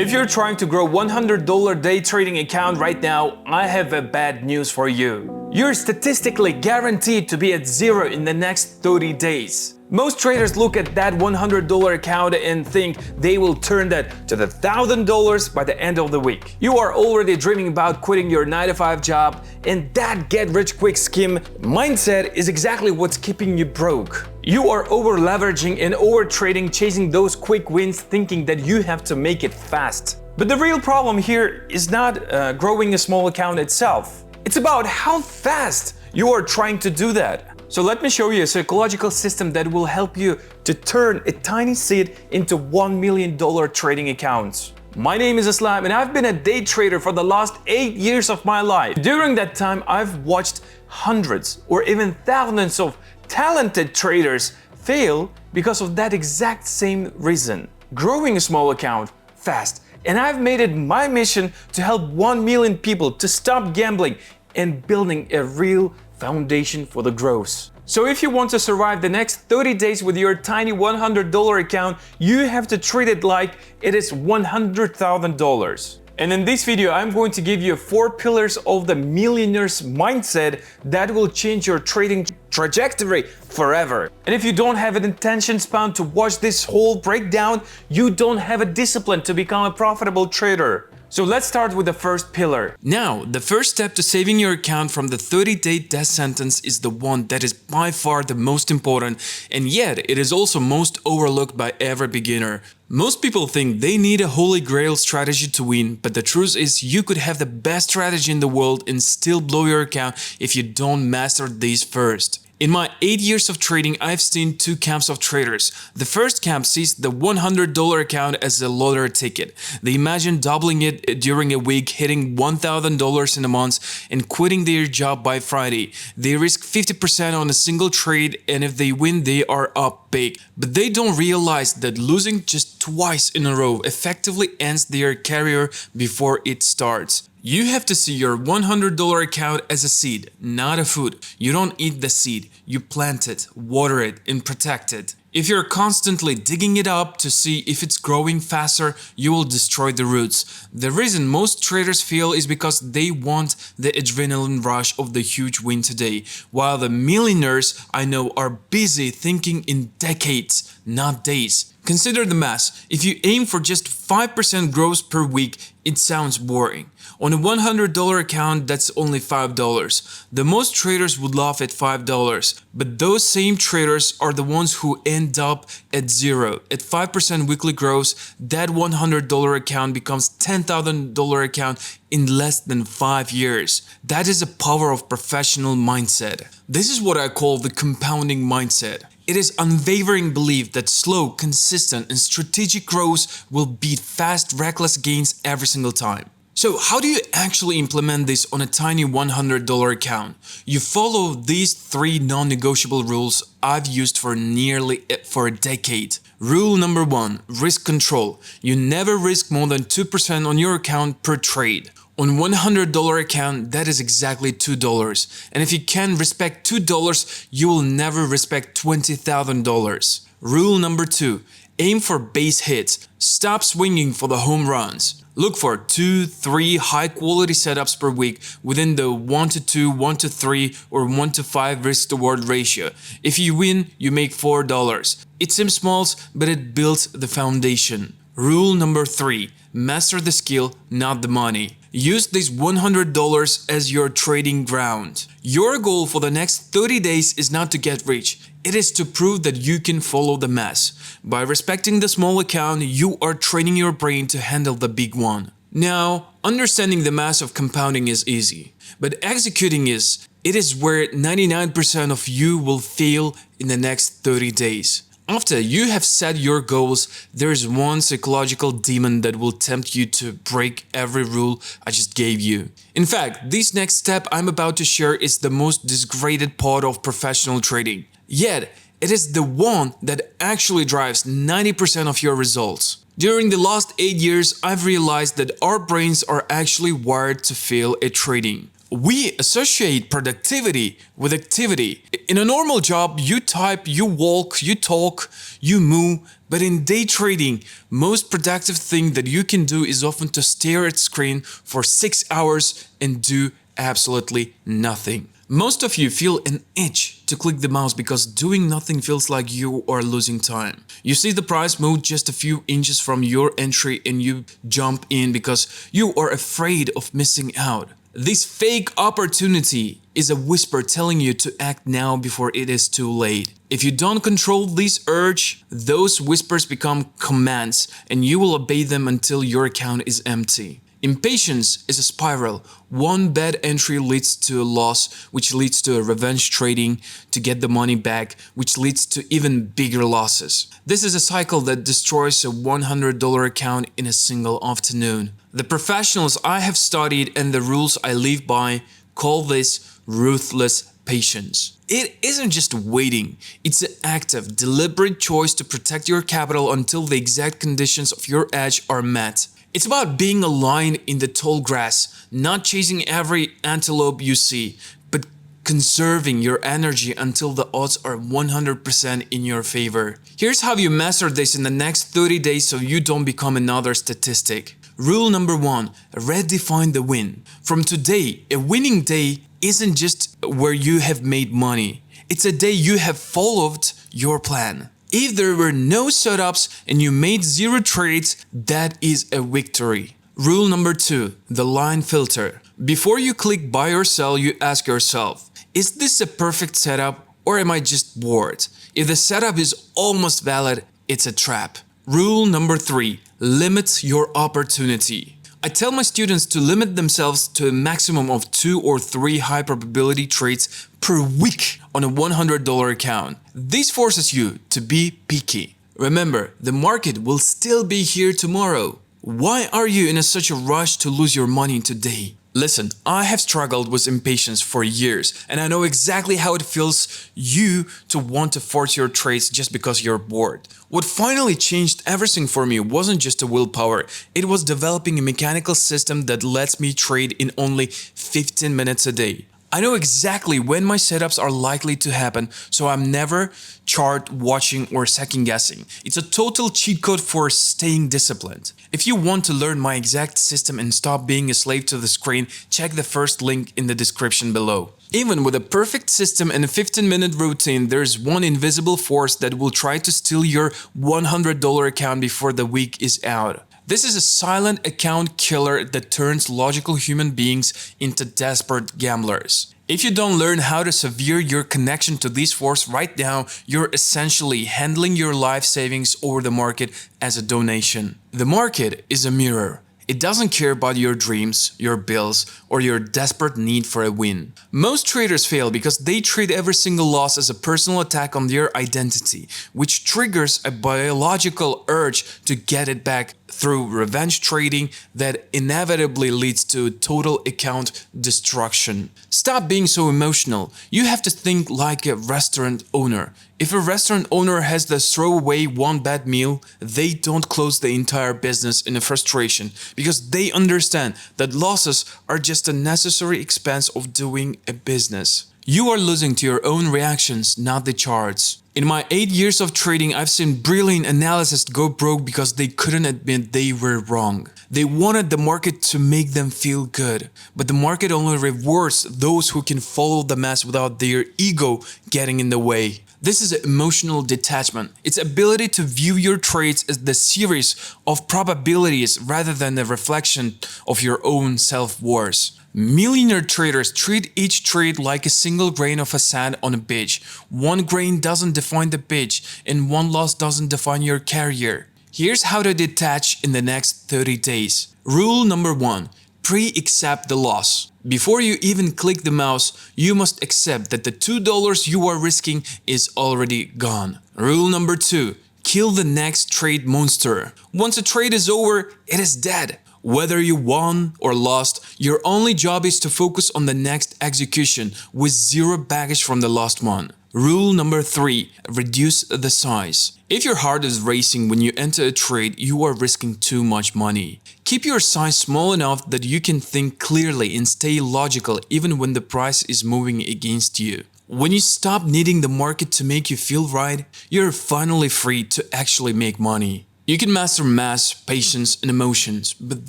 If you're trying to grow $100 day trading account right now, I have a bad news for you. You're statistically guaranteed to be at zero in the next 30 days. Most traders look at that $100 account and think they will turn that to the $1,000 by the end of the week. You are already dreaming about quitting your 9-to-5 job, and that get-rich-quick scheme mindset is exactly what's keeping you broke. You are over-leveraging and over-trading, chasing those quick wins, thinking that you have to make it fast. But the real problem here is not growing a small account itself. It's about how fast you are trying to do that. So let me show you a psychological system that will help you to turn a tiny seed into $1 million trading accounts. My name is Islam and I've been a day trader for the last 8 years of my life. During that time, I've watched hundreds or even thousands of talented traders fail because of that exact same reason. Growing a small account fast. And I've made it my mission to help 1 million people to stop gambling and building a real foundation for the growth. So if you want to survive the next 30 days with your tiny $100 account, you have to treat it like it is $100,000. And in this video, I'm going to give you 4 pillars of the millionaire's mindset that will change your trading trajectory forever. And if you don't have an attention span to watch this whole breakdown, you don't have a discipline to become a profitable trader. So let's start with the first pillar. Now, the first step to saving your account from the 30-day death sentence is the one that is by far the most important, and yet it is also most overlooked by every beginner. Most people think they need a holy grail strategy to win, but the truth is you could have the best strategy in the world and still blow your account if you don't master these first. In my 8 years of trading, I've seen 2 camps of traders. The first camp sees the $100 account as a lottery ticket. They imagine doubling it during a week, hitting $1,000 in a month, and quitting their job by Friday. They risk 50% on a single trade, and if they win, they are up big. But they don't realize that losing just twice in a row effectively ends their career before it starts. You have to see your $100 account as a seed, not a food. You don't eat the seed, you plant it, water it, and protect it. If you're constantly digging it up to see if it's growing faster, you will destroy the roots. The reason most traders fail is because they want the adrenaline rush of the huge win today, while the millionaires I know are busy thinking in decades, not days. Consider the math. If you aim for just 5% growth per week, it sounds boring. On a $100 account, that's only $5. The most traders would laugh at $5, but those same traders are the ones who end up at zero. At 5% weekly growth, that $100 account becomes $10,000 account in less than 5 years. That is the power of professional mindset. This is what I call the compounding mindset. It is unwavering belief that slow, consistent, and strategic growth will beat fast, reckless gains every single time. So how do you actually implement this on a tiny $100 account? You follow these 3 non-negotiable rules I've used for a decade. Rule number 1, risk control. You never risk more than 2% on your account per trade. On $100 account, that is exactly $2. And if you can respect $2, you will never respect $20,000. Rule number 2, aim for base hits. Stop swinging for the home runs. Look for 2-3 high-quality setups per week within the 1-2, 1-3, or 1-5 risk-to-reward ratio. If you win, you make $4. It seems small, but it builds the foundation. Rule number 3, master the skill, not the money. Use this $100 as your trading ground. Your goal for the next 30 days is not to get rich. It is to prove that you can follow the mass. By respecting the small account, you are training your brain to handle the big one. Now, understanding the mass of compounding is easy, but executing it is where 99% of you will fail in the next 30 days. After you have set your goals, there is one psychological demon that will tempt you to break every rule I just gave you. In fact, this next step I'm about to share is the most disgraded part of professional trading. Yet, it is the one that actually drives 90% of your results. During the last 8 years, I've realized that our brains are actually wired to fail at trading. We associate productivity with activity. In a normal job, you type, you walk, you talk, you move, But in day trading, most productive thing that you can do is often to stare at screen for 6 hours and do absolutely nothing. Most of you feel an itch to click the mouse because doing nothing feels like you are losing time. You see the price move just a few inches from your entry and you jump in because you are afraid of missing out. This fake opportunity is a whisper telling you to act now before it is too late. If you don't control this urge, those whispers become commands and you will obey them until your account is empty. Impatience is a spiral. One bad entry leads to a loss, which leads to a revenge trading to get the money back, which leads to even bigger losses. This is a cycle that destroys a $100 account in a single afternoon. The professionals I have studied and the rules I live by call this ruthless patience. It isn't just waiting, it's an active, deliberate choice to protect your capital until the exact conditions of your edge are met. It's about being a lion in the tall grass, not chasing every antelope you see, but conserving your energy until the odds are 100% in your favor. Here's how you master this in the next 30 days so you don't become another statistic. Rule number 1, redefine the win. From today, a winning day isn't just where you have made money. It's a day you have followed your plan. If there were no setups and you made 0 trades, that is a victory. Rule number 2, the line filter. Before you click buy or sell, you ask yourself, is this a perfect setup or am I just bored? If the setup is almost valid, it's a trap. Rule number 3, limit your opportunity. I tell my students to limit themselves to a maximum of 2 or 3 high probability trades per week on a $100 account. This forces you to be picky. Remember, the market will still be here tomorrow. Why are you in such a rush to lose your money today? Listen, I have struggled with impatience for years and I know exactly how it feels you to want to force your trades just because you're bored. What finally changed everything for me wasn't just a willpower, it was developing a mechanical system that lets me trade in only 15 minutes a day. I know exactly when my setups are likely to happen, so I'm never chart watching or second guessing. It's a total cheat code for staying disciplined. If you want to learn my exact system and stop being a slave to the screen, check the first link in the description below. Even with a perfect system and a 15-minute routine, there's one invisible force that will try to steal your $100 account before the week is out. This is a silent account killer that turns logical human beings into desperate gamblers. If you don't learn how to sever your connection to this force right now, you're essentially handling your life savings over the market as a donation. The market is a mirror. It doesn't care about your dreams, your bills, or your desperate need for a win. Most traders fail because they treat every single loss as a personal attack on their identity, which triggers a biological urge to get it back through revenge trading that inevitably leads to total account destruction. Stop being so emotional. You have to think like a restaurant owner. If a restaurant owner has to throw away one bad meal, they don't close the entire business in a frustration because they understand that losses are just a necessary expense of doing a business. You are losing to your own reactions, not the charts. In my 8 years of trading, I've seen brilliant analysts go broke because they couldn't admit they were wrong. They wanted the market to make them feel good, but the market only rewards those who can follow the mass without their ego getting in the way. This is emotional detachment. Its ability to view your trades as the series of probabilities rather than a reflection of your own self-worth. Millionaire traders treat each trade like a single grain of sand on a beach. One grain doesn't define the beach, and one loss doesn't define your career. Here's how to detach in the next 30 days. Rule number 1. Pre-accept the loss. Before you even click the mouse, you must accept that the $2 you are risking is already gone. Rule number 2. Kill the next trade monster. Once a trade is over, it is dead. Whether you won or lost, your only job is to focus on the next execution with zero baggage from the last one. Rule number 3. Reduce the size. If your heart is racing when you enter a trade, you are risking too much money. Keep your size small enough that you can think clearly and stay logical even when the price is moving against you. When you stop needing the market to make you feel right, you're finally free to actually make money. You can master mass, patience, and emotions, but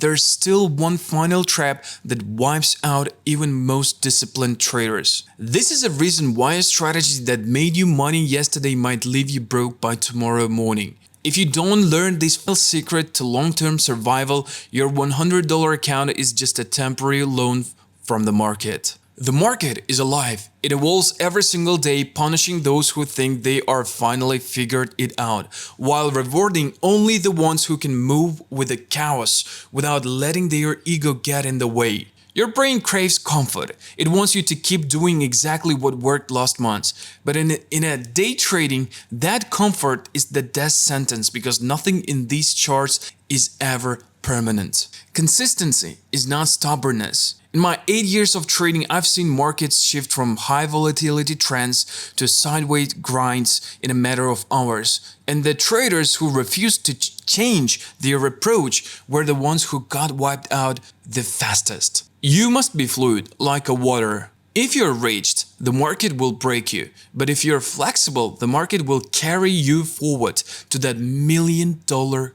there's still one final trap that wipes out even most disciplined traders. This is a reason why a strategy that made you money yesterday might leave you broke by tomorrow morning. If you don't learn this secret to long-term survival, your $100 account is just a temporary loan from the market. The market is alive. It evolves every single day, punishing those who think they are finally figured it out, while rewarding only the ones who can move with the chaos without letting their ego get in the way. Your brain craves comfort. It wants you to keep doing exactly what worked last month. But in a day trading, that comfort is the death sentence because nothing in these charts is ever permanent. Consistency is not stubbornness. In my 8 years of trading, I've seen markets shift from high volatility trends to sideways grinds in a matter of hours. And the traders who refused to change their approach were the ones who got wiped out the fastest. You must be fluid, like a water. If you're raged, the market will break you. But if you're flexible, the market will carry you forward to that $1 million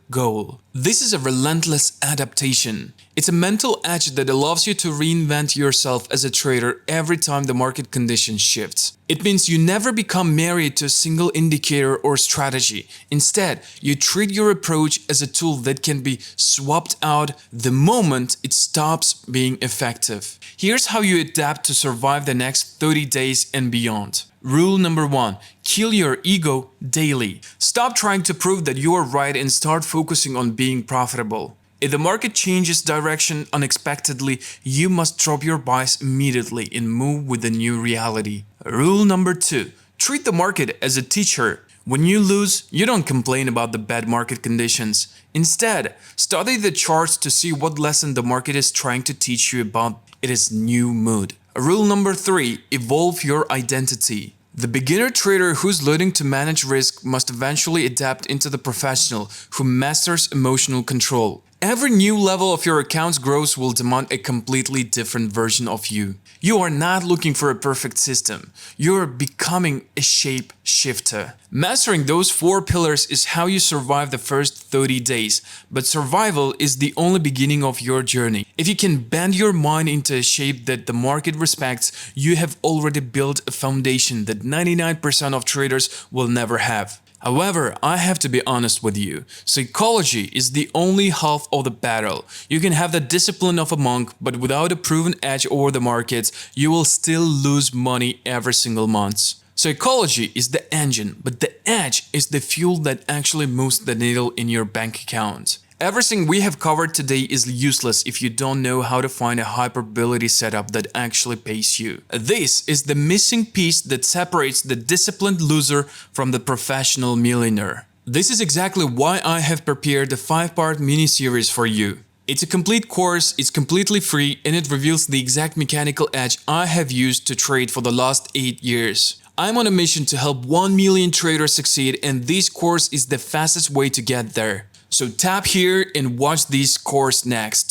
goal. This is a relentless adaptation. It's a mental edge that allows you to reinvent yourself as a trader every time the market condition shifts. It means you never become married to a single indicator or strategy. Instead, you treat your approach as a tool that can be swapped out the moment it stops being effective. Here's how you adapt to survive the next 30 days and beyond. Rule number 1. Kill your ego daily. Stop trying to prove that you are right and start focusing on being profitable. If the market changes direction unexpectedly, you must drop your bias immediately and move with the new reality. Rule number 2. Treat the market as a teacher. When you lose, you don't complain about the bad market conditions. Instead, study the charts to see what lesson the market is trying to teach you about its new mood. Rule number 3. Evolve your identity. The beginner trader who's learning to manage risk must eventually adapt into the professional who masters emotional control. Every new level of your account's growth will demand a completely different version of you. You are not looking for a perfect system. You're becoming a shape shifter. Mastering those 4 pillars is how you survive the first 30 days, but survival is the only beginning of your journey. If you can bend your mind into a shape that the market respects, you have already built a foundation that 99% of traders will never have. However, I have to be honest with you. Psychology is the only half of the battle. You can have the discipline of a monk, but without a proven edge over the markets, you will still lose money every single month. Psychology is the engine, but the edge is the fuel that actually moves the needle in your bank account. Everything we have covered today is useless if you don't know how to find a high probability setup that actually pays you. This is the missing piece that separates the disciplined loser from the professional millionaire. This is exactly why I have prepared a 5-part mini-series for you. It's a complete course, it's completely free, and it reveals the exact mechanical edge I have used to trade for the last 8 years. I'm on a mission to help 1 million traders succeed, and this course is the fastest way to get there. So tap here and watch this course next.